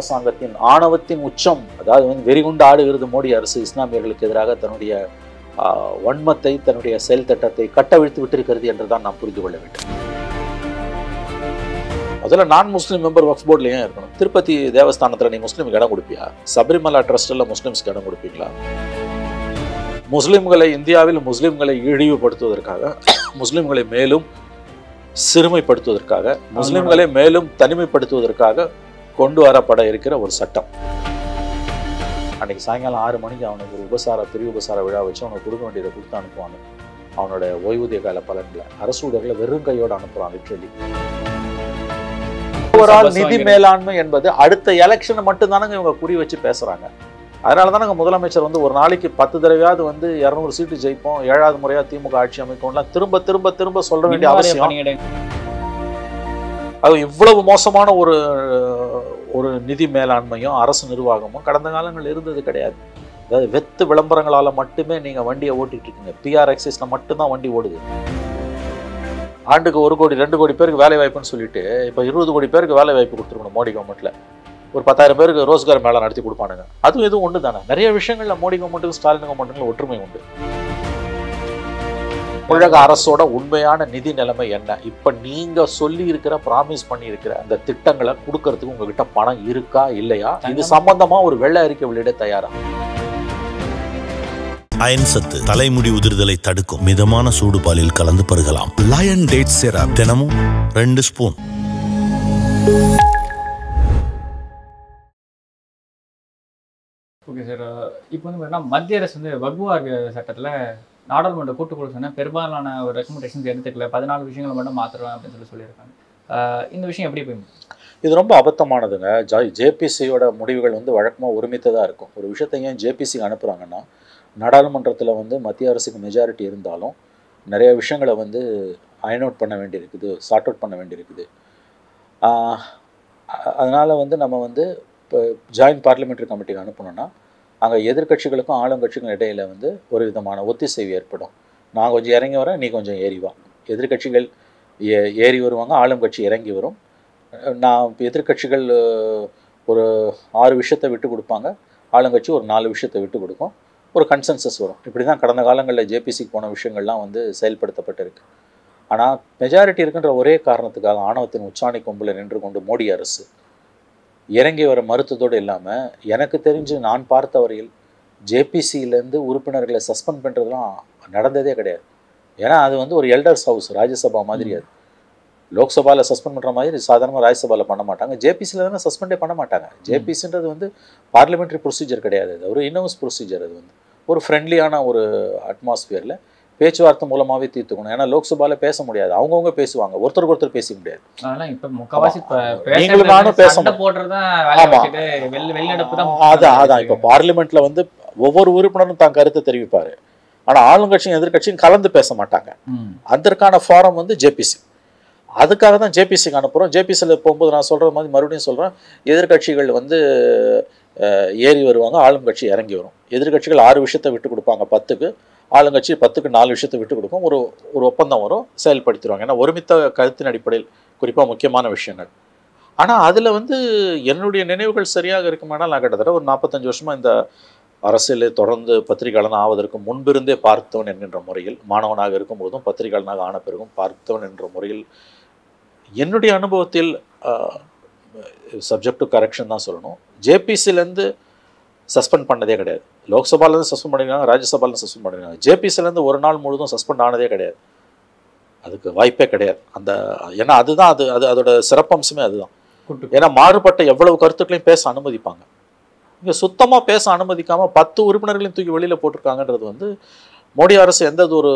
அரசாங்கத்தின் ஆணவத்தின் உச்சம், அதாவது வந்து வெறிகுண்டு ஆடுகிறது மோடி அரசு இஸ்லாமியர்களுக்கு எதிராக தன்னுடைய வன்மத்தை, தன்னுடைய செயல் திட்டத்தை கட்டவிழ்த்து விட்டிருக்கிறது என்றுதான் நாம் புரிந்து கொள்ள வேண்டும். முதல்ல நான் முஸ்லீம் மெம்பர் வக்ஃப் போர்ட்ல ஏன் இருக்கணும்? திருப்பதி தேவஸ்தானத்தில் நீ முஸ்லீமுக்கு இடம் கொடுப்பியா? சபரிமலா ட்ரஸ்டில் முஸ்லீம்ஸ்க்கு இடம் கொடுப்பீங்களா? முஸ்லீம்களை, இந்தியாவில் முஸ்லீம்களை இழிவுபடுத்துவதற்காக, முஸ்லீம்களை மேலும் சிறுமைப்படுத்துவதற்காக, முஸ்லீம்களை மேலும் தனிமைப்படுத்துவதற்காக கொண்டு வரப்பட இருக்கிற ஒரு சட்டம். அன்னைக்கு சாயங்காலம் 6 மணிக்கு அவனுக்கு ஒரு பெரிய உபசார விழா வச்சு அவனுக்கு கொடுக்க வேண்டியதை கொடுத்து அனுப்புவாங்க. அவனோட ஓய்வூதிய கால பலன்களை அரசு ஊழியர்களை வெறும் கையோடு அனுப்புறான். லிட்ரலி ஓவரால் நிதி மேலாண்மை என்பது அடுத்த எலெக்ஷனை மட்டும்தானங்க இவங்க குறி வச்சு பேசுறாங்க. அதனால தானங்க முதலமைச்சர் வந்து ஒரு நாளைக்கு 10 தடவையாவது வந்து 200 சீட்டு ஜெயிப்போம், 7வது முறையா திமுக ஆட்சி அமைக்கும்லாம் திரும்ப திரும்ப திரும்ப சொல்ல வேண்டிய அவசியம். அது இவ்வளவு மோசமான ஒரு நிதி மேலாண்மையும் அரசு நிர்வாகமும் கடந்த காலங்கள் இருந்தது கிடையாது. அதாவது வெத்து விளம்பரங்களால மட்டுமே நீங்க வண்டியை ஓட்டிட்டு இருக்கீங்க. பிஆர் எக்ஸைஸ்ல மட்டும்தான் வண்டி ஓடுது. ஆண்டுக்கு 1 கோடி 2 கோடி பேருக்கு வேலை வாய்ப்புன்னு சொல்லிட்டு இப்போ 20 கோடி பேருக்கு வேலை வாய்ப்பு கொடுத்துருக்கணும் மோடி கவர்மெண்ட்ல. ஒரு 10,000 பேருக்கு ரோஸ்கார் மேலே நடத்தி கொடுப்பானுங்க. அதுவும் எதுவும் ஒன்று தானே. நிறைய விஷயங்கள்ல மோடி கவர்மெண்ட்டுக்கும் ஸ்டாலின் கவர்மெண்ட்டுக்கும் ஒற்றுமை உண்டு. தமிழக அரசோட உண்மையான நிதி நிலைமை என்ன? இப்ப நீங்க சொல்லி இருக்கிற, ப்ராமிஸ் பண்ணி இருக்கிற அந்த திட்டங்களை கொடுக்கறதுக்கு உங்ககிட்ட பணம் இருக்கா இல்லையா? இது சம்பந்தமா ஒரு வெள்ளை அறிக்கை வெளியிட தயாரா? அயன் சத்து தலைமுடி உதிர்தலை தடுக்கும். மிதமான சூடு பாலில் கலந்து பருகலாம். லயன் டேட் சிரப் தினமும் 2 ஸ்பூன். ஓகே சார், இப்போ வந்து பார்த்தீங்கன்னா மத்திய அரசு வந்து வக்ஃப் சட்டத்தில் நாடாளுமன்ற கூட்டுக்குழு சொன்ன பெரும்பாலான ஒரு ரெக்கமெண்டேஷன்ஸ் எடுத்துக்கல, 14 விஷயங்களை மட்டும் மாற்றுறேன் அப்படின்னு சொல்லியிருக்காங்க. இந்த விஷயம் எப்படி போய்? இது ரொம்ப அபத்தமானதுங்க. ஜேபிசியோட முடிவுகள் வந்து வழக்கமாக ஒருமித்ததாக இருக்கும். ஒரு விஷயத்தை ஏன் ஜேபிசிக்கு அனுப்புகிறாங்கன்னா, நாடாளுமன்றத்தில் வந்து மத்திய அரசுக்கு மெஜாரிட்டி இருந்தாலும் நிறைய விஷயங்களை வந்து அயன் அவுட் பண்ண வேண்டியிருக்குது, சார்ட் அவுட் பண்ண வேண்டியிருக்குது. அதனால் வந்து நம்ம வந்து இப்போ ஜாயின்ட் பார்லிமெண்ட்ரி கமிட்டிக்கு அனுப்பணும்னா அங்கே எதிர்கட்சிகளுக்கும் ஆளுங்கட்சிக்கும் இடையில் வந்து ஒரு விதமான ஒத்திசைவு ஏற்படும். நான் கொஞ்சம் இறங்கி வரேன், நீ கொஞ்சம் ஏறி வா. எதிர்கட்சிகள் ஏறி வருவாங்க, ஆளும் கட்சி இறங்கி வரும். எதிர்கட்சிகள் ஒரு 6 விஷயத்தை விட்டு கொடுப்பாங்க, ஆளுங்கட்சி ஒரு 4 விஷயத்தை விட்டு கொடுக்கும். ஒரு கன்சென்சஸ் வரும். இப்படி தான் கடந்த காலங்களில் ஜேபிசிக்கு போன விஷயங்கள்லாம் வந்து செயல்படுத்தப்பட்டிருக்கு. ஆனால் மெஜாரிட்டி இருக்குன்ற ஒரே காரணத்துக்காக ஆணவத்தின் உச்சாணி கொம்பில் நின்று கொண்டு மோடி அரசு இறங்கி வர மறுத்ததோடு இல்லாமல், எனக்கு தெரிஞ்சு நான் பார்த்த வரையில் ஜேபிசியிலேருந்து உறுப்பினர்களை சஸ்பெண்ட் பண்ணுறதுலாம் நடந்ததே கிடையாது. ஏன்னா அது வந்து ஒரு எல்டர்ஸ் ஹவுஸ், ராஜ்யசபா மாதிரி. அது லோக்சபாவில் சஸ்பெண்ட் பண்ணுற மாதிரி சாதாரணமாக ராஜ்யசபாவில் பண்ண மாட்டாங்க. ஜேபிசியில் தானே சஸ்பெண்டே பண்ண மாட்டாங்க. ஜேபிசின்றது வந்து பார்லிமெண்ட்ரி ப்ரொசீஜர் கிடையாது, அது ஒரு இன்ஹவுஸ் ப்ரொசீஜர். அது வந்து ஒரு ஃப்ரெண்ட்லியான ஒரு அட்மாஸ்பியரில் பேச்சுவார்த்தை மூலமாகவே தீர்த்துக்கணும். ஏன்னா லோக்சபாவில் பேச முடியாது, அவங்கவுங்க பேசுவாங்க, ஒருத்தருக்கு ஒருத்தர் பேசிக்க முடியாது. நீங்களும் நானும் பேச அதான் இப்போ பார்லிமெண்ட்ல வந்து ஒவ்வொரு உறுப்பினரும் தான் கருத்தை தெரிவிப்பாரு. ஆனால் ஆளுங்கட்சியும் எதிர்கட்சியும் கலந்து பேச மாட்டாங்க. அதற்கான ஃபாரம் வந்து ஜேபிசி. அதுக்காக தான் ஜேபிசிக்கு அனுப்புகிறோம். ஜேபிசியில் போகும்போது நான் சொல்கிற மாதிரி மறுபடியும் சொல்கிறேன், எதிர்கட்சிகள் வந்து ஏறி வருவாங்க, ஆளுங்கட்சி இறங்கி வரும். எதிர்கட்சிகள் 6 விஷயத்தை விட்டு கொடுப்பாங்க 10க்கு, ஆளுங்கட்சி 10க்கு 4 விஷயத்தை விட்டு கொடுக்கும். ஒரு ஒப்பந்தம் வரும், செயல்படுத்திடுவாங்க. ஏன்னா ஒருமித்த கருத்தின் அடிப்படையில் குறிப்பாக முக்கியமான விஷயங்கள். ஆனால் அதில் வந்து என்னுடைய நினைவுகள் சரியாக இருக்குமானால், நான் கிட்டத்தட்ட ஒரு 45 வருஷமாக இந்த அரசியலில் தொடர்ந்து பத்திரிகையாளன் ஆவதற்கு முன்பிருந்தே பார்த்தவன் என்கின்ற முறையில், மாணவனாக இருக்கும்போதும் பத்திரிகையாளனாக ஆன பிறகும் பார்த்தவன் என்ற முறையில் என்னுடைய அனுபவத்தில் சப்ஜெக்ட் டு கரெக்ஷன் தான் சொல்லணும், ஜேபிசிலேருந்து சஸ்பெண்ட் பண்ணதே கிடையாது. லோக்சபாலேருந்து சஸ்பெண்ட் பண்ணிருக்காங்க, ராஜ்யசபாலேருந்து சஸ்பெண்ட் பண்ணிருக்காங்க. ஜேபிசிலேருந்து ஒரு நாள் முழுதும் சஸ்பெண்ட் ஆனதே கிடையாது. அதுக்கு வாய்ப்பே கிடையாது. ஏன்னா அதுதான் அதோட சிறப்பம்சமே அதுதான். ஏன்னா மாறுபட்ட எவ்வளவு கருத்துக்களையும் பேச அனுமதிப்பாங்க. இங்கே சுத்தமாக பேச அனுமதிக்காமல் 10 உறுப்பினர்களையும் தூக்கி வெளியில் போட்டிருக்காங்கன்றது வந்து மோடி அரசு எந்த ஒரு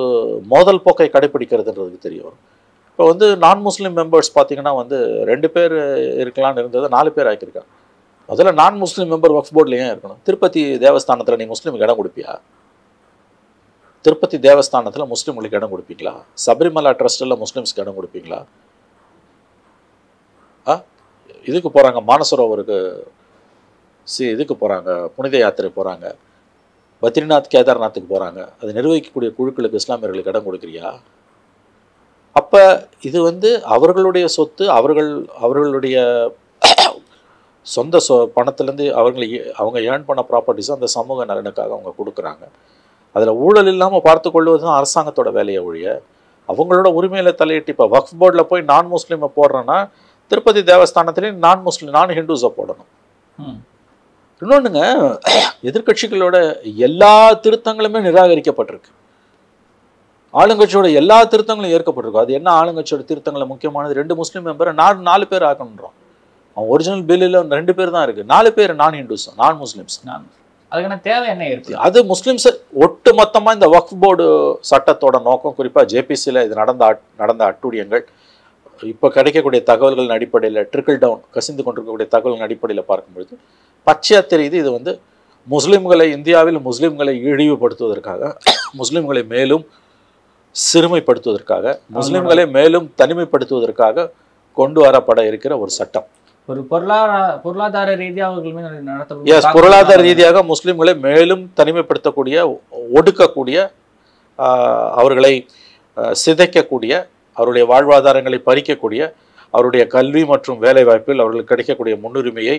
மோதல் போக்கை கடைப்பிடிக்கிறதுன்றதுக்கு தெரிய வரும். இப்போ வந்து நான் முஸ்லீம் மெம்பர்ஸ் பார்த்தீங்கன்னா வந்து 2 பேர் இருக்கலான்னு இருந்தது 4 பேர் ஆக்கியிருக்காங்க. முதல்ல நான் முஸ்லீம் மெம்பர் வக்ஃப் போர்டில் ஏன் இருக்கணும்? திருப்பதி தேவஸ்தானத்தில் நீ முஸ்லீமுக்கு இடம் கொடுப்பியா? திருப்பதி தேவஸ்தானத்தில் முஸ்லீம்களுக்கு இடம் கொடுப்பீங்களா? சபரிமலா ட்ரஸ்டில் முஸ்லீம்ஸ்க்கு இடம் கொடுப்பீங்களா? இதுக்கு போகிறாங்க, மானசரோவருக்கு இதுக்கு போகிறாங்க, புனித யாத்திரை போகிறாங்க, பத்ரிநாத் கேதார்நாத்துக்கு போகிறாங்க. அதை நிர்வகிக்கக்கூடிய குழுக்களுக்கு இஸ்லாமியர்களுக்கு இடம் கொடுக்குறியா? அப்போ இது வந்து அவர்களுடைய சொத்து, அவர்களுடைய சொந்த பணத்துலேருந்து அவங்க ஏர்ன் பண்ண ப்ராப்பர்ட்டிஸை அந்த சமூக நலனுக்காக அவங்க கொடுக்குறாங்க. அதில் ஊழல் இல்லாமல் பார்த்து கொள்வது தான் அரசாங்கத்தோட வேலையை ஒழிய அவங்களோட உரிமையில் தலையிட்டு இப்போ வக்ஃப் போர்டில் போய் நான் முஸ்லீமை போடுறேன்னா திருப்பதி தேவஸ்தானத்துலேயும் நான் ஹிந்துஸை போடணும். இன்னொன்றுங்க, எதிர்கட்சிகளோட எல்லா திருத்தங்களுமே நிராகரிக்கப்பட்டிருக்கு. ஆளுங்கட்சியோட எல்லா திருத்தங்களும் ஏற்கப்பட்டிருக்கும். அது என்ன ஆளுங்கட்சியோட திருத்தங்களில் முக்கியமானது, 2 முஸ்லீம் மெம்பரை 4 பேர் ஆக்கணுன்றோம். அவன் ஒரிஜினல் பில்லில் 2 பேர் தான் இருக்குது, 4 பேர் நான் ஹிந்துஸ் நான் முஸ்லீம்ஸ். அதுக்கான தேவை என்ன இருக்கு? அது முஸ்லீம்ஸ் ஒட்டு மொத்தமாக இந்த வக்ஃப் போர்டு சட்டத்தோட நோக்கம், குறிப்பாக ஜேபிசியில் இது நடந்த அட்டுழியங்கள், இப்போ கிடைக்கக்கூடிய தகவல்களின் அடிப்படையில் ட்ரிக்கிள் டவுன் கசிந்து கொண்டிருக்கக்கூடிய தகவல்களின் அடிப்படையில் பார்க்கும்பொழுது பச்சையாக தெரியுது. இது வந்து இந்தியாவில் முஸ்லீம்களை இழிவுபடுத்துவதற்காக, முஸ்லீம்களை மேலும் சிறுமைப்படுத்துவதற்காக, முஸ்லீம்களை மேலும் தனிமைப்படுத்துவதற்காக கொண்டு வரப்பட இருக்கிற ஒரு சட்டம். ஒரு பொருளாதார ரீதியாக பொருளாதார ரீதியாக முஸ்லிம்களை மேலும் தனிமைப்படுத்தக்கூடிய, ஒடுக்கக்கூடிய, அவர்களை சிதைக்கக்கூடிய, அவருடைய வாழ்வாதாரங்களை பறிக்கக்கூடிய, அவருடைய கல்வி மற்றும் வேலை வாய்ப்பில் அவர்களுக்கு கிடைக்கக்கூடிய முன்னுரிமையை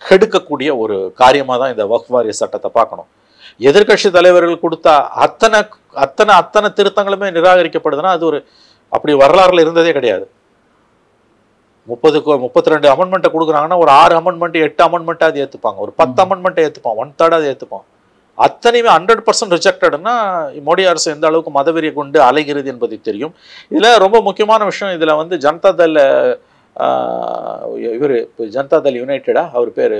கெடுக்கக்கூடிய ஒரு காரியமாக தான் இந்த வக்ஃப் வாரிய சட்டத்தை பார்க்கணும். எதிர்கட்சி தலைவர்கள் கொடுத்த அத்தனை திருத்தங்களுமே நிராகரிக்கப்படுதுன்னா அது ஒரு அப்படி வரலாறுல இருந்ததே கிடையாது. 32 அமெண்ட்மெண்ட்டை கொடுக்குறாங்கன்னா ஒரு 6 அமெண்ட்மெண்ட் 8 அமெண்ட்மெண்ட்டாக அது ஏற்றுப்பாங்க, ஒரு 10 அமெண்ட்மெண்ட்டை ஏற்றுப்பான், 1/3 அது ஏற்றுப்பான். அத்தனையுமே 100% ரிஜெக்டட்னா மோடி அரசு எந்த அளவுக்கு மதவெறியை கொண்டு அலைகிறது என்பது தெரியும். இதில் ரொம்ப முக்கியமான விஷயம், இதில் வந்து ஜனதாதள் ஜனதாதள் யுனைடெடா அவர் பேர்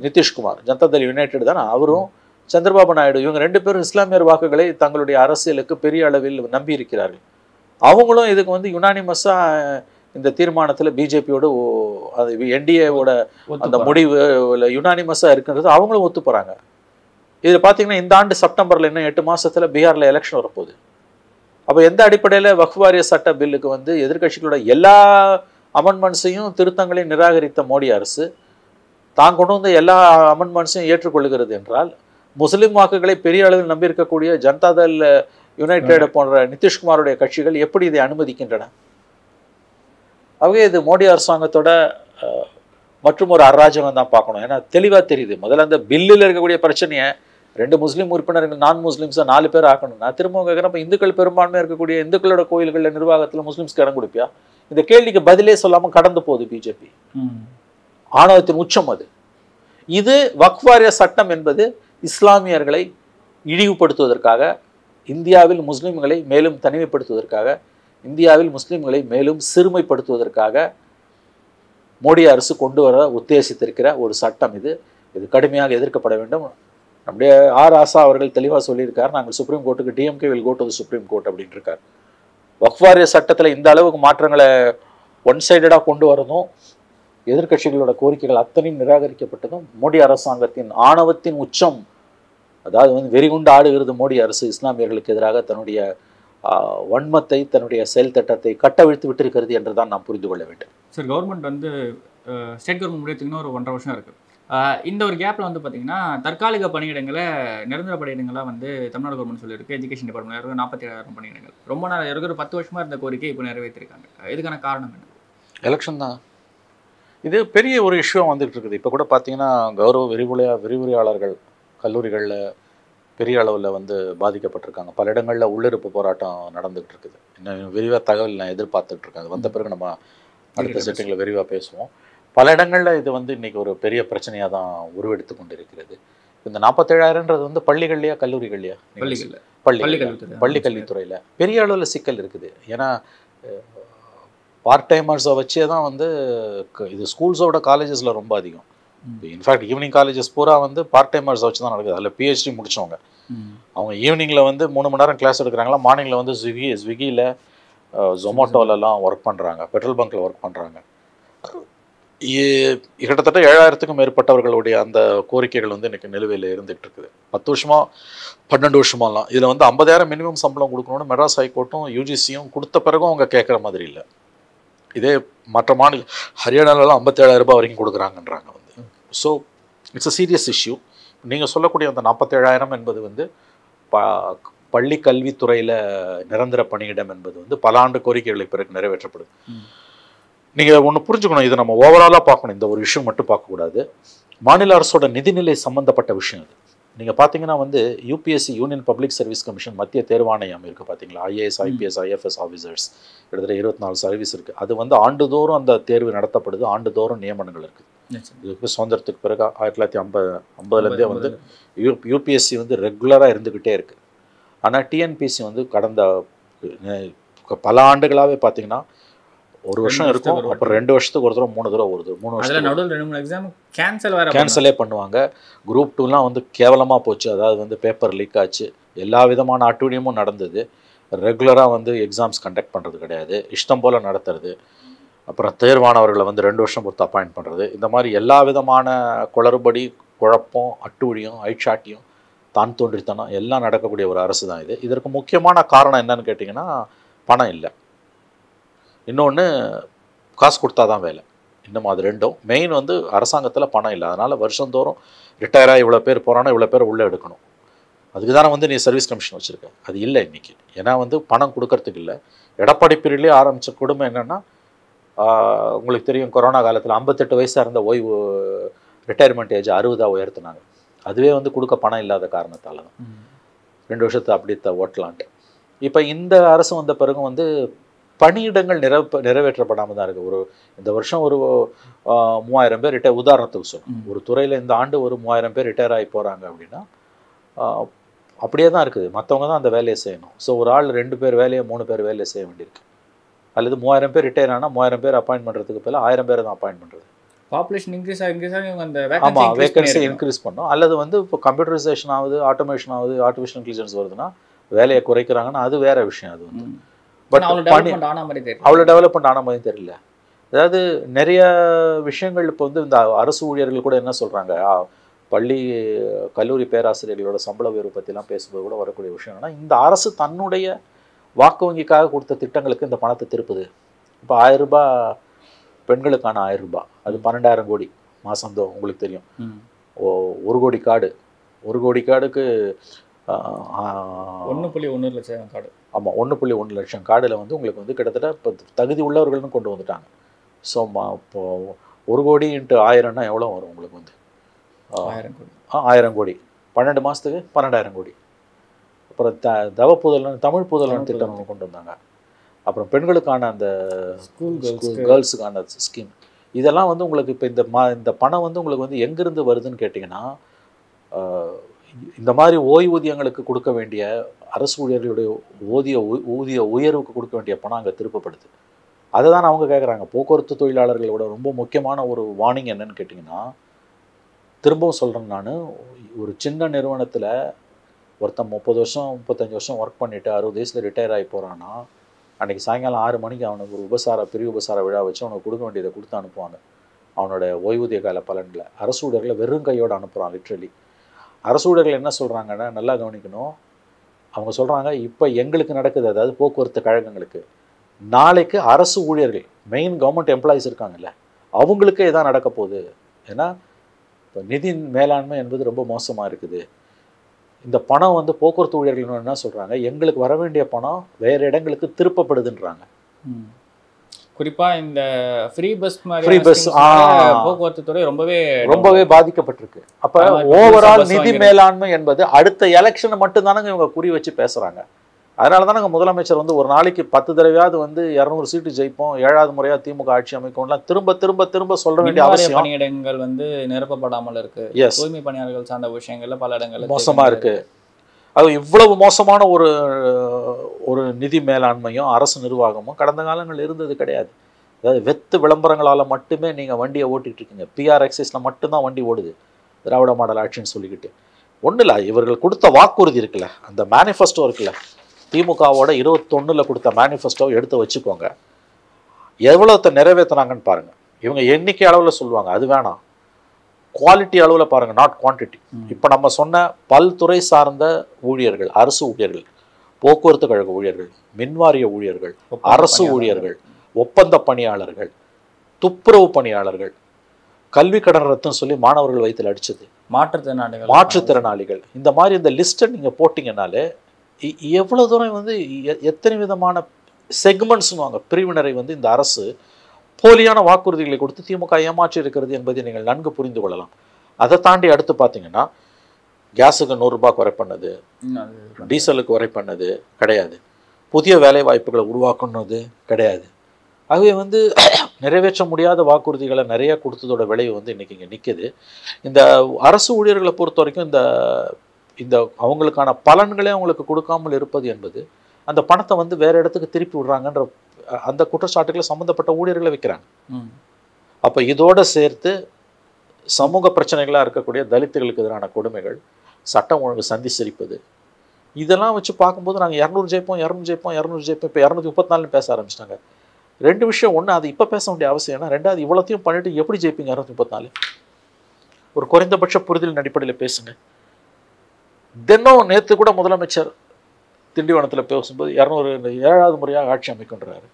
நிதிஷ்குமார், ஜனதாதள் யுனைடெட் தானே, அவரும் சந்திரபாபு நாயுடு, இவங்க 2 பேரும் இஸ்லாமியர் வாக்குகளை தங்களுடைய அரசியலுக்கு பெரிய அளவில் நம்பி இருக்கிறார்கள். அவங்களும் இதுக்கு வந்து யுனானிமஸாக இந்த தீர்மானத்தில் பிஜேபியோட அது என்டிஏவோட அந்த முடிவு யுனானிமஸாக இருக்குன்றது அவங்களும் ஒத்து போகிறாங்க. இதில் பார்த்தீங்கன்னா இந்த ஆண்டு செப்டம்பரில் இன்னும் 8 மாதத்தில் பீகாரில் எலெக்ஷன் வரப்போகுது. அப்போ எந்த அடிப்படையில் வக்ஃப் வாரிய சட்ட பில்லுக்கு வந்து எதிர்கட்சிகளோட எல்லா அமெண்ட்மெண்ட்ஸையும் திருத்தங்களையும் நிராகரித்த மோடி அரசு தான் கொண்டு வந்த எல்லா அமெண்ட்மெண்ட்ஸையும் ஏற்றுக்கொள்கிறது என்றால், முஸ்லீம் வாக்குகளை பெரிய அளவில் நம்பியிருக்கக்கூடிய ஜனதாதள் யுனைடெட் போன்ற நிதிஷ்குமாருடைய கட்சிகள் எப்படி இதை அனுமதிக்கின்றன? ஆகவே இது மோடி அரசாங்கத்தோட மற்றும் ஒரு அராஜகம் தான் பார்க்கணும். ஏன்னா தெளிவாக தெரியுது, முதல்ல அந்த பில்லில் இருக்கக்கூடிய பிரச்சனையை 2 முஸ்லீம் உறுப்பினர்கள் நான் முஸ்லீம்ஸை 4 பேர் ஆக்கணும்னா திரும்ப கேட்குறப்ப இந்துக்கள் பெரும்பான்மையாக இருக்கக்கூடிய இந்துக்களோட கோயில்களில் நிர்வாகத்தில் முஸ்லீம்ஸ்க்கு இடம் கொடுப்பியா? இந்த கேள்விக்கு பதிலே சொல்லாமல் கடந்து போகுது பிஜேபி. ஆணவத்தின் உச்சம் அது. இது வக்ஃப் வாரிய சட்டம் என்பது இஸ்லாமியர்களை இழிவுபடுத்துவதற்காக, இந்தியாவில் முஸ்லீம்களை மேலும் தனிமைப்படுத்துவதற்காக, இந்தியாவில் முஸ்லீம்களை மேலும் சிறுமைப்படுத்துவதற்காக மோடி அரசு கொண்டு வர உத்தேசித்திருக்கிற ஒரு சட்டம் இது. இது கடுமையாக எதிர்க்கப்பட வேண்டும். நம்முடைய ஆசா அவர்கள் தெளிவாக சொல்லியிருக்கார், நாங்கள் சுப்ரீம் கோர்ட்டுக்கு DMK will go to the supreme court அப்படின்னு இருக்கார். வக்ஃப் வாரிய சட்டத்தில் இந்த அளவுக்கு மாற்றங்களை ஒன் சைடடாக கொண்டு வரதும், எதிர்கட்சிகளோட கோரிக்கைகள் அத்தனையும் நிராகரிக்கப்பட்டதும் மோடி அரசாங்கத்தின் ஆணவத்தின் உச்சம். அதாவது வந்து வெறிகுண்டு ஆடுகிறது மோடி அரசு இஸ்லாமியர்களுக்கு எதிராக தன்னுடைய வன்மத்தை, தன்னுடைய செயல் திட்டத்தை கட்டவிழ்த்து விட்டிருக்கிறது என்று தான் நாம் புரிந்து கொள்ள வேண்டும். சார், கவர்மெண்ட் வந்து ஸ்டேட் கவர்மெண்ட் முடியத்துக்குன்னு ஒரு 1.5 வருஷம் இருக்குது. இந்த ஒரு கேப்பில் வந்து பார்த்தீங்கன்னா தற்காலிக பணியிடங்களை நிரந்தர பணியிடங்களாக வந்து தமிழ்நாடு கவர்மெண்ட் சொல்லியிருக்கு. எஜுகேஷன் டிபார்ட்மெண்ட் 47,000 பணியிடங்கள் ரொம்ப நாள் இருக்கிற 10 வருஷமாக இருந்த கோரிக்கை இப்போ நிறைவேற்றிருக்காங்க. இதுக்கான காரணம் என்ன? எலெக்ஷன் தான். இது பெரிய ஒரு இஷ்யூ வந்துகிட்டு இருக்குது. இப்போ கூட பார்த்தீங்கன்னா கௌரவ விரிவுரையாளர்கள் கல்லூரிகளில் பெரிய அளவில் வந்து பாதிக்கப்பட்டிருக்காங்க. பல இடங்களில் உள்ளிருப்பு போராட்டம் நடந்துகிட்டு இருக்குது. இன்னும் விரிவாக தகவல் நான் எதிர்பார்த்துட்டு இருக்கேன். அது வந்த பிறகு நம்ம அடுத்த செட்டிங்கில் விரிவாக பேசுவோம். பல இடங்களில் இது வந்து இன்றைக்கி ஒரு பெரிய பிரச்சனையாக தான் உருவெடுத்து கொண்டு இருக்கிறது. இந்த 47,000ன்றது வந்து பள்ளிகள்லையா கல்லூரிகள்லையா? பள்ளி கல்வித்துறையில் பெரிய அளவில் சிக்கல் இருக்குது. ஏன்னா பார்ட் டைமர்ஸை வச்சே தான் வந்து இது ஸ்கூல்ஸோட காலேஜஸில் ரொம்ப அதிகம். இன்ஃபேக்ட் ஈவினிங் காலேஜஸ் பூரா வந்து பார்ட் டைமர்ஸ் வச்சு தான் நடக்குது. அதில் பிஹெச்டி முடித்தவங்க அவங்க ஈவினிங்கில் வந்து 3 மணி நேரம் கிளாஸ் எடுக்கிறாங்களா, மார்னிங்கில் வந்து ஸ்விக்கியில் ஜொமேட்டோலலாம் ஒர்க் பண்ணுறாங்க, பெட்ரோல் பங்க்கில் ஒர்க் பண்ணுறாங்க. கிட்டத்தட்ட 7,000க்கும் மேற்பட்டவர்களுடைய அந்த கோரிக்கைகள் வந்து இன்றைக்கி நிலுவையில் இருந்துகிட்டு இருக்குது. 10 வருஷமாக 12 வருஷமாலாம். இதில் வந்து 50,000 மினிமம் சம்பளம் கொடுக்கணும்னு மெட்ராஸ் ஹைகோர்ட்டும் யூஜிசியும் கொடுத்த பிறகும் அவங்க கேட்குற மாதிரி இல்லை. இதே மற்ற மாநில ஹரியானாலலாம் 57,000 ரூபாய் வரைக்கும் கொடுக்குறாங்கன்றாங்க வந்து. So it's a serious issue. நீங்கள் சொல்லக்கூடிய அந்த 47,000 என்பது வந்து பள்ளி கல்வித்துறையில் நிரந்தர பணியிடம் என்பது வந்து பல ஆண்டு கோரிக்கைகளை பிறகு நிறைவேற்றப்படுது. நீங்கள் ஒன்று புரிஞ்சுக்கணும், இதை நம்ம ஓவராலாக பார்க்கணும், இந்த ஒரு விஷயம் மட்டும் பார்க்கக்கூடாது. மாநில அரசோட நிதிநிலை சம்மந்தப்பட்ட விஷயம் இது. நீங்கள் பார்த்தீங்கன்னா வந்து UPSC union public service commission மத்திய தேர்வாணையம் இருக்குது பார்த்தீங்களா, ஐஏஎஸ் ஐபிஎஸ் ஐஎஃப்எஸ் ஆஃபீஸர்ஸ் கிட்டத்தட்ட 24 சர்வீஸ் இருக்குது. அது வந்து ஆண்டுதோறும் அந்த தேர்வு நடத்தப்படுது, ஆண்டுதோறும் நியமனங்கள் இருக்குது. இதுக்கு சுதந்திரத்துக்கு பிறகு 1950லேருந்தே வந்து யூபிஎஸ்சி வந்து ரெகுலராக இருந்துக்கிட்டே இருக்குது. ஆனால் டிஎன்பிஎஸ்சி வந்து கடந்த பல ஆண்டுகளாகவே பார்த்தீங்கன்னா ஒரு வருஷம் இருக்கும், அப்புறம் 2 வருஷத்துக்கு ஒரு தடவை 3 தடவை வருது, 3 வருஷம் கேன்சலே பண்ணுவாங்க. குரூப் 2லாம் வந்து கேவலமாக போச்சு. அதாவது வந்து பேப்பர் லீக் ஆச்சு, எல்லா விதமான அட்டூழியமும் நடந்தது. ரெகுலராக வந்து எக்ஸாம்ஸ் கண்டக்ட் பண்ணுறது கிடையாது, இஷ்டம் போல் நடத்துறது. அப்புறம் தேர்வானவர்களை வந்து 2 வருஷம் பொறுத்து அப்பாயிண்ட் பண்ணுறது. இந்த மாதிரி எல்லா விதமான குளறுபடி, குழப்பம், அட்டூழியம், ஐட்சாட்டியம், தான் தோன்றித்தனம் எல்லாம் நடக்கக்கூடிய ஒரு அரசு தான் இது. இதற்கு முக்கியமான காரணம் என்னன்னு கேட்டிங்கன்னா பணம் இல்லை, இன்னொன்று காசு கொடுத்தா தான் வேலை. இன்னும் அது ரெண்டும் மெயின். வந்து அரசாங்கத்தில் பணம் இல்லை, அதனால் வருஷந்தோறும் ரிட்டையராக இவ்வளோ பேர் போகிறான்னா இவ்வளோ பேர் உள்ளே எடுக்கணும். அதுக்கு தானே வந்து நீ சர்வீஸ் கமிஷன் வச்சுருக்க. அது இல்லை இன்றைக்கி. ஏன்னா வந்து பணம் கொடுக்கறதுக்கு இல்லை. எடப்பாடி பீரியட்லேயே ஆரம்பித்த கொடுமை என்னென்னா, உங்களுக்கு தெரியும், கொரோனா காலத்தில் 58 வயசாக இருந்த ஓய்வு ரிட்டையர்மெண்ட் ஏஜ் 60 உயர்த்தினாங்க. அதுவே வந்து கொடுக்க பணம் இல்லாத காரணத்தால் தான் 2 வருஷத்தை அப்படி ஓட்டலான்ட்டு. இப்போ இந்த அரசு வந்த பிறகு வந்து பணியிடங்கள் நிறைவேற்றப்படாமல் தான் இருக்குது. இந்த வருஷம் ஒரு 3000 பேர் உதாரணத்துக்கு சொல்லணும், ஒரு துறையில் இந்த ஆண்டு ஒரு 3000 பேர் ரிட்டையர் ஆகி போகிறாங்க அப்படின்னா அப்படியே தான் இருக்குது. மற்றவங்க தான் அந்த வேலையை செய்யணும். ஸோ ஒரு ஆள் 2 பேர் வேலையை 3 பேர் வேலையை செய்ய வேண்டியிருக்கு. அல்லது 3000 பேர் ரிட்டையர் ஆனால் 3000 பேர் அப்பாயின்ட் பண்ணுறதுக்கு பதிலாக 1000 பேர் தான் அப்பாயின்ட் பண்ணுறது. பாப்புலேஷன் இன்க்ரீஸ் அந்த வேகன்சி இன்க்ரீஸ் பண்ணோம். அல்லது வந்து இப்போ கம்ப்யூட்டரைசேஷன் ஆகுது, ஆட்டோமேஷன் ஆகுது, ஆர்டிஃபிஷியல் இன்டெலிஜென்ஸ் வருதுன்னா வேலையை குறைக்கிறாங்கன்னா அது வேற விஷயம். அது வந்து பட் அவ்வளோ டெவலப்மெண்ட் ஆன மாதிரி தெரியல. அதாவது நிறைய விஷயங்கள் இப்போ வந்து இந்த அரசு ஊழியர்கள் கூட என்ன சொல்கிறாங்க, பள்ளி கல்லூரி பேராசிரியர்களோட சம்பள உயர்வு பற்றிலாம் பேசும்போது கூட வரக்கூடிய விஷயம் என்னன்னா, இந்த அரசு தன்னுடைய வாக்கு வங்கிக்காக கொடுத்த திட்டங்களுக்கு இந்த பணத்தை திருப்புது. இப்போ 1000 ரூபாய் பெண்களுக்கான 1000 ரூபாய், அது 12,000 கோடி மாதந்தோறும். உங்களுக்கு தெரியும், 1 கோடி கார்டு, 1 கோடி கார்டுக்கு 1.1 லட்சம் கார்டு. ஆமாம், 1.1 லட்சம் கார்டில் வந்து உங்களுக்கு வந்து கிட்டத்தட்ட இப்போ தகுதி உள்ளவர்கள்னு கொண்டு வந்துட்டாங்க. ஸோ இப்போது 1 கோடி × 1000ன்னா எவ்வளோ வரும் உங்களுக்கு வந்து 1000 கோடி. 12 மாதத்துக்கு 12,000 கோடி. அப்புறம் தவப்புதல்னு தமிழ் புதல்வன் திட்டம் கொண்டு வந்தாங்க. அப்புறம் பெண்களுக்கான அந்த கேர்ள்ஸுக்கான ஸ்கீம். இதெல்லாம் வந்து உங்களுக்கு இப்போ இந்த பணம் வந்து உங்களுக்கு வந்து எங்கேருந்து வருதுன்னு கேட்டிங்கன்னா, இந்த மாதிரி ஓய்வூதியங்களுக்கு கொடுக்க வேண்டிய அரசு ஊழியர்களுடைய ஊதிய உயர்வுக்கு கொடுக்க வேண்டிய பணம் அங்கே திருப்பப்படுது. அதை தான் அவங்க கேட்குறாங்க. போக்குவரத்து தொழிலாளர்களோட ரொம்ப முக்கியமான ஒரு வார்னிங் என்னன்னு கேட்டிங்கன்னா, திரும்பவும் சொல்கிறேன் நான், ஒரு சின்ன நிறுவனத்தில் ஒருத்தன் 30 வருஷம் 35 வருஷம் ஒர்க் பண்ணிவிட்டு 60 வயசில் ரிட்டையர் ஆகி போகிறான்னா, அன்றைக்கி சாயங்காலம் 6 மணிக்கு அவனுக்கு ஒரு பெரிய உபசார விழா வச்சு அவனுக்கு கொடுக்க வேண்டியதை கொடுத்து அனுப்புவாங்க. அவனோட ஓய்வூதிய கால பலன்களை அரசு ஊழியர்களை வெறும் கையோடு அனுப்புகிறான். லிட்ரலி அரசு ஊழியர்கள் என்ன சொல்கிறாங்கன்னா, நல்லா கவனிக்கணும், அவங்க சொல்கிறாங்க இப்போ எங்களுக்கு நடக்குது, அதாவது போக்குவரத்து கழகங்களுக்கு, நாளைக்கு அரசு ஊழியர்கள் மெயின் கவர்மெண்ட் எம்ப்ளாயிஸ் இருக்காங்கல்ல, அவங்களுக்கு இதான் நடக்க போகுது. ஏன்னா இப்போ நிதி மேலாண்மை என்பது ரொம்ப மோசமாக இருக்குது. இந்த பணம் வந்து போக்குவரத்து ஊழியர்கள் என்ன சொல்கிறாங்க, எங்களுக்கு வர வேண்டிய பணம் வேறு இடங்களுக்கு திருப்பப்படுதுன்றாங்க. குறிப்பாக இந்த ஃப்ரீ பஸ் போக்குவரத்து துறை ரொம்பவே பாதிக்கப்பட்டிருக்கு. அப்போ ஓவரால் நிதி மேலாண்மை என்பது அடுத்த எலெக்ஷனை மட்டும்தானங்க இவங்க குறி வச்சு பேசுகிறாங்க. அதனால தானே முதலமைச்சர் வந்து ஒரு நாளைக்கு 10 தடவையாவது வந்து 200 சீட்டு ஜெயிப்போம், 7வது முறையாக திமுக ஆட்சி அமைக்கும்லாம் திரும்ப சொல்ல வேண்டிய அவசியம். பணியிடங்கள் வந்து நிரப்பப்படாமல் இருக்கு. தூய்மை பணியாளர்கள் சார்ந்த விஷயங்கள்ல பல இடங்கள்ல மோசமா இருக்கு. அது இவ்வளவு மோசமான ஒரு நிதி மேலாண்மையும் அரசு நிர்வாகமும் கடந்த காலங்கள் இருந்தது கிடையாது. அதாவது வெத்து விளம்பரங்களால் மட்டுமே நீங்கள் வண்டியை ஓட்டிகிட்டு இருக்கீங்க. பிஆர்எக்ஸிஸில் மட்டும்தான் வண்டி ஓடுது, திராவிட மாடல் ஆட்சின்னு சொல்லிக்கிட்டு. ஒன்றும் இல்லை, இவர்கள் கொடுத்த வாக்குறுதி இருக்குல்ல, அந்த மேனிஃபெஸ்டோ இருக்குல்ல, திமுகவோட 21 கொடுத்த மேனிஃபெஸ்டோவை எடுத்து வச்சுக்கோங்க. எவ்வளோத்தை நிறைவேற்றினாங்கன்னு பாருங்கள். இவங்க எண்ணிக்கை அளவில் சொல்லுவாங்க, அது வேணாம், குவாலிட்டி அளவில் பாருங்கள், நாட் குவான்டிட்டி. இப்போ நம்ம சொன்ன பல்துறை சார்ந்த ஊழியர்கள், அரசு ஊழியர்கள், போக்குவரத்து கழக ஊழியர்கள், மின்வாரிய ஊழியர்கள், அரசு ஊழியர்கள், ஒப்பந்த பணியாளர்கள், துப்புரவு பணியாளர்கள், கல்வி கடன் ரத்துன்னு சொல்லி மாணவர்கள் வயிற்றில் அடிச்சது, மாற்றுத்திறனாளிகள், இந்த மாதிரி இந்த லிஸ்ட்டை நீங்கள் போட்டிங்கனாலே எவ்வளோ தூரம் வந்து எத்தனை விதமான செக்மெண்ட்ஸ்னுவாங்க பிரிவினரை வந்து இந்த அரசு போலியான வாக்குறுதிகளை கொடுத்து திமுக ஏமாற்றி இருக்கிறது என்பதை நீங்கள் நன்கு புரிந்து கொள்ளலாம். அதை தாண்டி அடுத்து பார்த்தீங்கன்னா கேஸுக்கு 100 ரூபாய் குறை பண்ணது, டீசலுக்கு குறை பண்ணது கிடையாது, புதிய வேலை வாய்ப்புகளை உருவாக்குனது கிடையாது. ஆகவே வந்து நிறைவேற்ற முடியாத வாக்குறுதிகளை நிறைய கொடுத்ததோட விளைவு வந்து இன்றைக்கி இங்கே நிற்குது. இந்த அரசு ஊழியர்களை பொறுத்த வரைக்கும் இந்த அவங்களுக்கான பலன்களே அவங்களுக்கு கொடுக்காமல் இருப்பது என்பது அந்த பணத்தை வந்து வேறு இடத்துக்கு திருப்பி விடுறாங்கன்ற அந்த குற்றச்சாட்டுகளை சம்மந்தப்பட்ட ஊழியர்களை வைக்கிறாங்க. அப்போ இதோடு சேர்த்து சமூக பிரச்சனைகளாக இருக்கக்கூடிய தலித்துகளுக்கு எதிரான கொடுமைகள், சட்டம் ஒழுங்கு சந்தி சிரிப்பது, இதெல்லாம் வச்சு பார்க்கும்போது நாங்கள் 200 ஜெயிப்போம் இப்போ 234 பேச ஆரம்பிச்சிட்டாங்க. 2 விஷயம். ஒன்று, அது இப்போ பேச வேண்டிய அவசியம் என்ன. 2வது, இவ்வளோத்தையும் பண்ணிட்டு எப்படி ஜெயிப்பீங்க 234? ஒரு குறைந்தபட்ச புரிதலின் அடிப்படையில் பேசுங்க. தினம் நேற்று கூட முதலமைச்சர் திண்டிவனத்தில் பேசும்போது 7வது முறையாக ஆட்சி அமைக்கின்றாரு.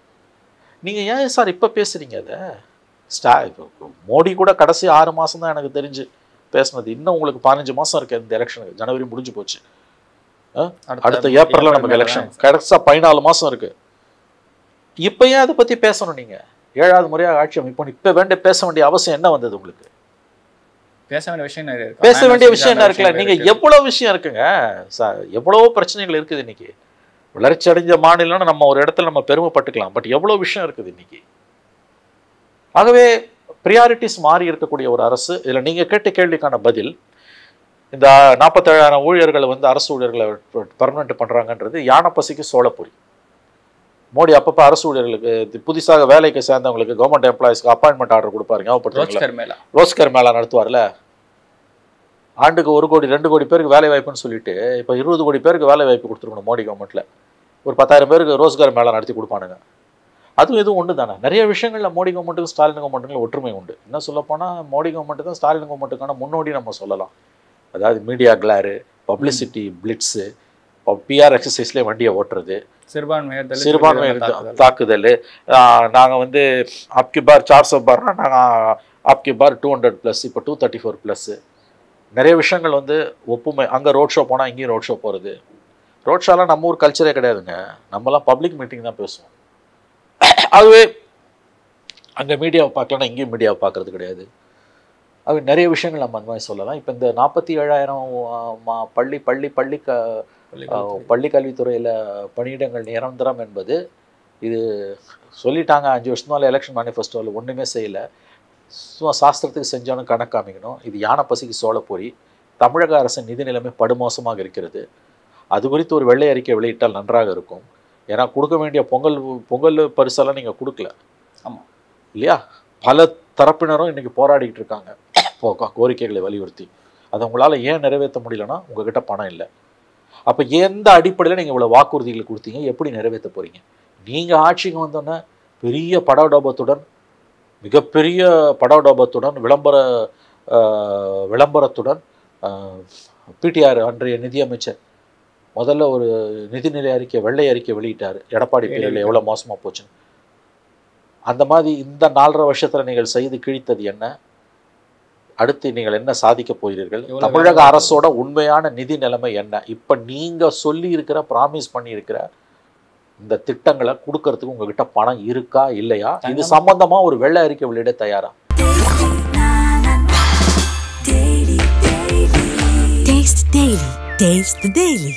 நீங்கள் ஏன் சார் இப்போ பேசுகிறீங்க? அதை மோடி கூட கடைசி 6 மாதம் தான் எனக்கு தெரிஞ்சு பேசுனது. இன்னும் உங்களுக்கு 15 மாதம் இருக்குது இந்த எலெக்ஷனுக்கு. ஜனவரி முடிஞ்சு போச்சு, அடுத்த ஏப்ரலில் நமக்கு எலெக்ஷன். கடைசியாக 14 மாதம் இருக்குது. இப்போ ஏன் அதை பற்றி பேசணும்? நீங்கள் 7வது முறையாக ஆட்சி அமைப்போம், இப்போ பேச வேண்டிய அவசியம் என்ன வந்தது உங்களுக்கு? பேச வேண்டிய விஷயம் என்ன இருக்குல்ல? நீங்கள் எவ்வளோ விஷயம் இருக்குங்க சார், எவ்வளவோ பிரச்சனைகள் இருக்குது இன்னைக்கு. வளர்ச்சி அடைஞ்ச மாநிலம்னு நம்ம ஒரு இடத்துல நம்ம பெருமைப்பட்டுக்கலாம், பட் எவ்வளோ விஷயம் இருக்குது இன்னைக்கு. ஆகவே ப்ரியாரிட்டிஸ் மாறி இருக்கக்கூடிய ஒரு அரசு. இதில் நீங்கள் கேட்ட கேள்விக்கான பதில், இந்த 47,000 ஊழியர்களை வந்து அரசு ஊழியர்களை பர்மனெண்ட் பண்ணுறாங்கன்றது யானை பசிக்கு சோளப்பொரி. மோடி அப்பப்போ அரசு ஊழியர்களுக்கு புதுசாக வேலைக்கு சேர்ந்தவங்களுக்கு கவர்மெண்ட் எம்ப்ளாயிஸ்க்கு அப்பாயின்மெண்ட் ஆர்டர் கொடுப்பாருங்க. ரோஸ்கர் மேளா நடத்துவார்ல. ஆண்டுக்கு 1 கோடி 2 கோடி பேருக்கு வேலை வாய்ப்புன்னு சொல்லிட்டு இப்போ 20 கோடி பேருக்கு வேலை வாய்ப்பு கொடுத்துருக்கணும் மோடி கவர்மெண்ட்டில். ஒரு 10,000 பேருக்கு ரோஸ்கர் மேளா நடத்தி கொடுப்பானுங்க. அதுவும் எதுவும் ஒன்று தானே. நிறைய விஷயங்களில் மோடி கவர்மெண்ட்டுக்கும் ஸ்டாலின் கவர்மெண்ட்டுக்கும் ஒற்றுமை உண்டு. என்ன சொல்லப்போனால் மோடி கவர்மெண்ட்டு தான் ஸ்டாலின் கவர்மெண்ட்டுக்கான முன்னோடி நம்ம சொல்லலாம். அதாவது மீடியா கிளாரு, பப்ளிசிட்டி பிளிட்ஸு, பிஆர் எக்ஸசைஸ்லேயே வண்டியை ஓட்டுறது, சிறுபான்மையர் தாக்குதல். நாங்கள் வந்து ஆப்கி பார் 400 பார்னா நாங்கள் ஆப்கி பார் 200+, இப்போ 234+. நிறைய விஷயங்கள் வந்து ஒப்புமை. அங்கே ரோட் ஷோ போனால் இங்கேயும் ரோட் ஷோ போகிறது. ரோட் ஷோலாம் நம்ம ஊர் கல்ச்சரே கிடையாதுங்க. நம்மலாம் பப்ளிக் மீட்டிங் தான் பேசுவோம். அதுவே அங்கே மீடியாவை பார்க்கலன்னா இங்கேயும் மீடியாவை பார்க்குறது கிடையாது. அது நிறைய விஷயங்கள் நம்ம அந்த மாதிரி சொல்லலாம். இப்போ இந்த 47,000 பள்ளி கல்வித்துறையில் பணியிடங்கள் நிரந்தரம் என்பது இது சொல்லிட்டாங்க. 5 வருஷத்துனால எலெக்ஷன் மேனிஃபெஸ்டோவில் ஒன்றுமே செய்யலை. சும்மா சாஸ்திரத்துக்கு செஞ்சாலும் கணக்கு காமிக்கணும். இது யானை பசிக்கு சோளப்பொரி. தமிழக அரசின் நிதி நிலைமை படுமோசமாக இருக்கிறது. அது குறித்து ஒரு வெள்ளை அறிக்கை வெளியிட்டால் நன்றாக இருக்கும். ஏன்னா கொடுக்க வேண்டிய பொங்கல் பரிசெல்லாம் நீங்கள் கொடுக்கல. ஆமாம் இல்லையா? பல தரப்பினரும் இன்றைக்கி போராடிக்கிட்டு இருக்காங்க கோரிக்கைகளை வலியுறுத்தி. அதை உங்களால் ஏன் நிறைவேற்ற முடியலன்னா உங்ககிட்ட பணம் இல்லை. அப்போ எந்த அடிப்படையில் நீங்கள் இவ்வளோ வாக்குறுதிகளை கொடுத்தீங்க, எப்படி நிறைவேற்ற போகிறீங்க? நீங்கள் ஆட்சிக்கு வந்தோன்னே பெரிய படோடோபத்துடன், மிகப்பெரிய படோடோபத்துடன், விளம்பரத்துடன் பிடிஆர் அன்றைய நிதியமைச்சர் முதல்ல ஒரு நிதிநிலை அறிக்கை, வெள்ளை அறிக்கை வெளியிட்டார். எடப்பாடி பேரில் எவ்வளோ மோசமாக போச்சுன்னு. அந்த மாதிரி இந்த 4.5 வருஷத்தில் நீங்கள் செய்து கிழித்தது என்ன? அடுத்து நீங்கள் என்ன சாதிக்க போகிறீர்கள்? தமிழக அரசோட உண்மையான நிதி நிலைமை என்ன? இப்போ நீங்கள் சொல்லி இருக்கிற, ப்ராமிஸ் பண்ணியிருக்கிற இந்த திட்டங்களை கொடுக்கறதுக்கு உங்ககிட்ட பணம் இருக்கா இல்லையா? இது சம்பந்தமாக ஒரு வெள்ளை அறிக்கை வெளியிட தயாரா? Taste the Daily.